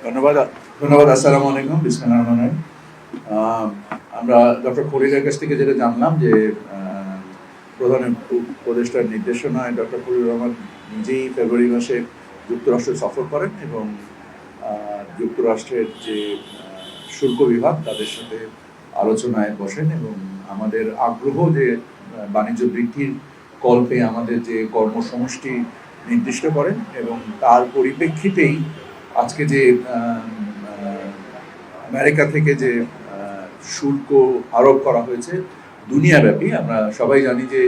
ধন্যবাদ। আসসালামু আলাইকুম, বিসমিল্লাহির রহমানির রহিম। আমরা ডক্টর খলিলের কাছ থেকে যেটা জানলাম যে প্রধান উপদেষ্টার নির্দেশনায় ডক্টর খলিলুর রহমান নিজেই ফেব্রুয়ারি মাসে যুক্তরাষ্ট্র সফর করেন এবং যুক্তরাষ্ট্রের যে শুল্ক বিভাগ তাদের সাথে আলোচনায় বসেন এবং আমাদের আগ্রহ যে বাণিজ্য বৃদ্ধির কল্পে আমাদের যে কর্মসমষ্টি নির্দিষ্ট করেন এবং তার পরিপ্রেক্ষিতেই আজকে যে আমেরিকা থেকে যে শুল্ক আরোপ করা হয়েছে দুনিয়াব্যাপী, আমরা সবাই জানি যে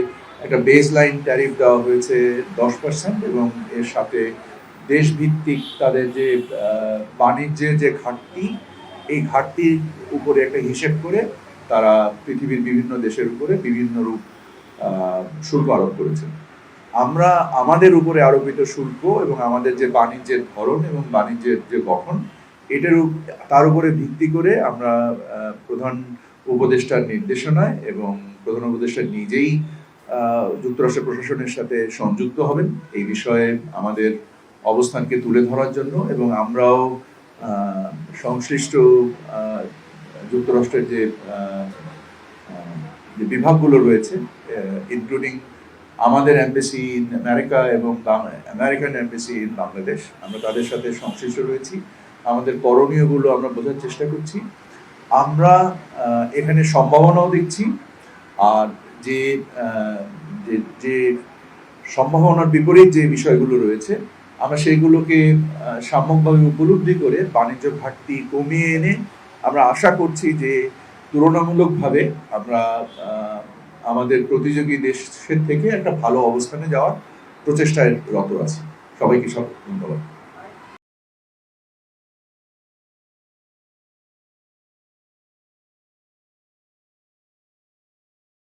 একটা বেস লাইন ট্যারিফ দেওয়া হয়েছে 10% এবং এর সাথে দেশভিত্তিক তাদের যে বাণিজ্যের যে ঘাটতি, এই ঘাটতির উপরে একটা হিসেব করে তারা পৃথিবীর বিভিন্ন দেশের উপরে বিভিন্ন রূপ শুল্ক আরোপ করেছে। আমরা আমাদের উপরে আরোপিত শুল্ক এবং আমাদের যে বাণিজ্যের ধরন এবং বাণিজ্যের যে গঠন, তার উপরে ভিত্তি করে আমরা প্রধান উপদেষ্টার নির্দেশনায় এবং প্রধান উপদেষ্টা নিজেই যুক্তরাষ্ট্র প্রশাসনের সাথে সংযুক্ত হবেন এই বিষয়ে আমাদের অবস্থানকে তুলে ধরার জন্য, এবং আমরাও সংশ্লিষ্ট যুক্তরাষ্ট্রের যে বিভাগগুলো রয়েছে, ইনক্লুডিং আমাদের এমবেসি ইন আমেরিকা এবং আমেরিকান এমবেসি ইন বাংলাদেশ, আমরা তাদের সাথে সংশ্লিষ্ট রয়েছি। আমাদের করণীয়গুলো আমরা বোঝার চেষ্টা করছি। আমরা এখানে সম্ভাবনাও দেখছি, আর যে যে সম্ভাবনার বিপরীত যে বিষয়গুলো রয়েছে আমরা সেইগুলোকে সাম্যকভাবে উপলব্ধি করে বাণিজ্য ঘাটতি কমিয়ে এনে আমরা আশা করছি যে তুলনামূলকভাবে আমরা আমাদের প্রতিযোগী দেশের থেকে একটা ভালো অবস্থানে যাওয়ার প্রচেষ্টায় রত আছি। সবাইকে ধন্যবাদ।